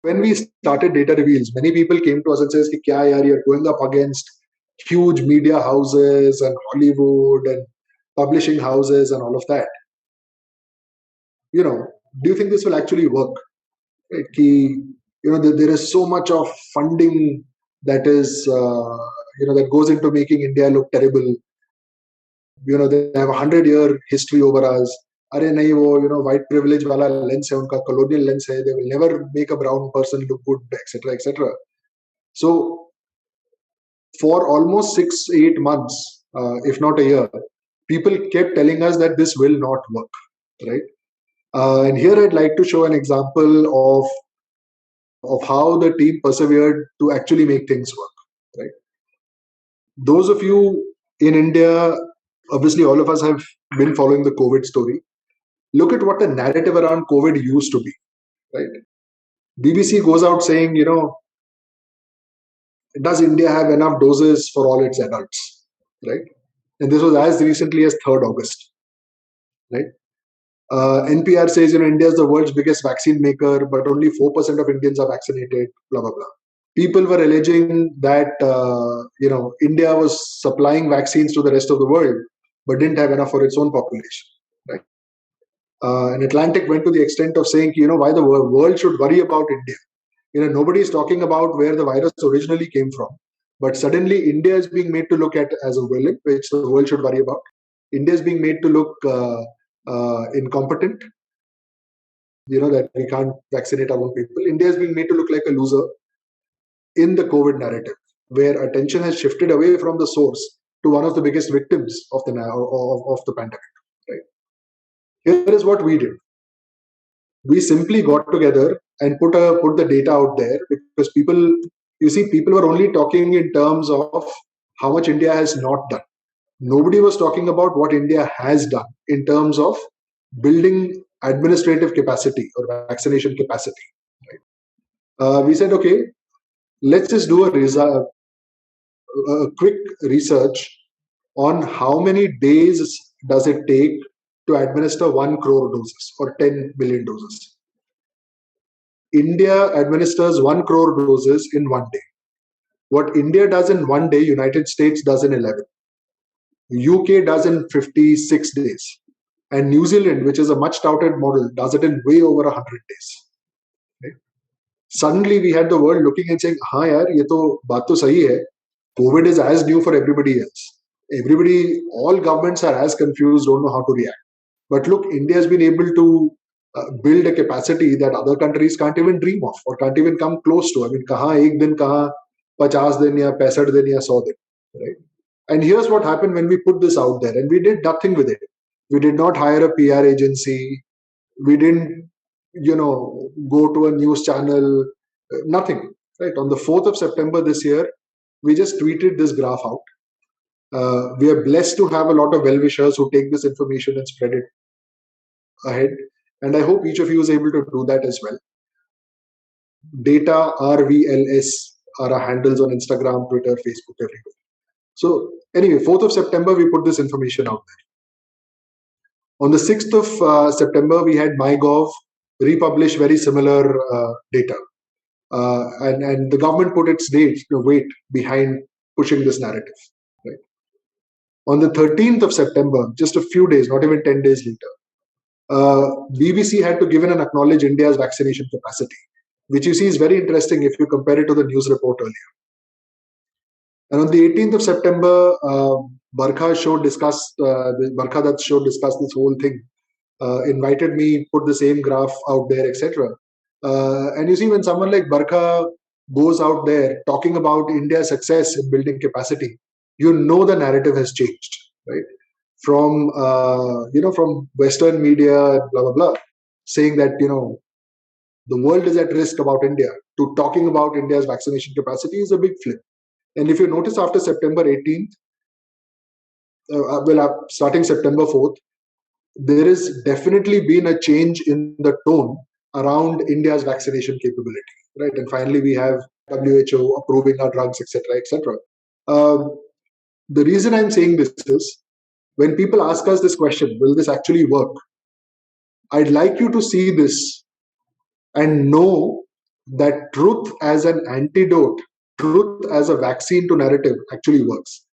when we started Data Reveals, many people came to us and says, "Ki kya yaar, you're going up against huge media houses and Hollywood and publishing houses and all of that. You know, do you think this will actually work?" Right? There is so much of funding that is, that goes into making India look terrible. They have 100-year history over us. अरे नहीं वो white privilege वाला lens है उनका, colonial lens है. They will never make a brown person look good, etc., etc. So for almost 6-8 months, if not a year, people kept telling us that this will not work, right? And here I'd like to show an example of how the team persevered to actually make things work, right? Those of you in India, obviously all of us have been following the COVID story. Look at what the narrative around COVID used to be, right? BBC goes out saying, does India have enough doses for all its adults, right? And this was as recently as 3rd August, right? NPR says, India is the world's biggest vaccine maker, but only 4% of Indians are vaccinated, blah, blah, blah. People were alleging that, India was supplying vaccines to the rest of the world, but didn't have enough for its own population, right? And Atlantic went to the extent of saying, why the world should worry about India. Nobody is talking about where the virus originally came from, but suddenly India is being made to look at as a villain, which the world should worry about. India is being made to look incompetent, that we can't vaccinate our own people. India is being made to look like a loser in the COVID narrative, where attention has shifted away from the source to one of the biggest victims of the pandemic. Right? Here is what we did. We simply got together and put the data out there, because people were only talking in terms of how much India has not done. Nobody was talking about what India has done in terms of building administrative capacity or vaccination capacity. Right? We said, okay, let's just do a quick research on how many days does it take to administer 1 crore doses or 10 billion doses. India administers 1 crore doses in 1 day. What India does in 1 day, United States does in 11. UK does in 56 days. And New Zealand, which is a much touted model, does it in way over 100 days. Right? Suddenly we had the world looking and saying, हाँ यार, ये तो बात तो सही है. COVID is as new for everybody else. All governments are as confused, don't know how to react. But look, India has been able to build a capacity that other countries can't even dream of or can't even come close to. I mean, kahan ek din, kahan 50 din ya 65 din ya 100 din, right? And here's what happened when we put this out there, and we did nothing with it. We did not hire a PR agency. We didn't, go to a news channel, nothing, right? On the 4th of September this year, we just tweeted this graph out. We are blessed to have a lot of well-wishers who take this information and spread it ahead. And I hope each of you is able to do that as well. Data RVLS are our handles on Instagram, Twitter, Facebook, everywhere. So anyway, 4th of September, we put this information out there. On the 6th of September, we had MyGov republish very similar data. And the government put its weight behind pushing this narrative. Right? On the 13th of September, just a few days, not even 10 days later, BBC had to give in and acknowledge India's vaccination capacity, which you see is very interesting if you compare it to the news report earlier. And on the 18th of September, Barkha Dutt's show discussed this whole thing, invited me, put the same graph out there, etc. And you see, when someone like Barkha goes out there talking about India's success in building capacity, the narrative has changed, right? From from Western media, blah blah blah, saying that the world is at risk about India, to talking about India's vaccination capacity is a big flip. And if you notice, after September 18th, starting September 4th, there has definitely been a change in the tone around India's vaccination capability, right? And finally, we have WHO approving our drugs, etc., etc. The reason I'm saying this is, when people ask us this question, will this actually work? I'd like you to see this and know that truth as an antidote, truth as a vaccine to narrative actually works.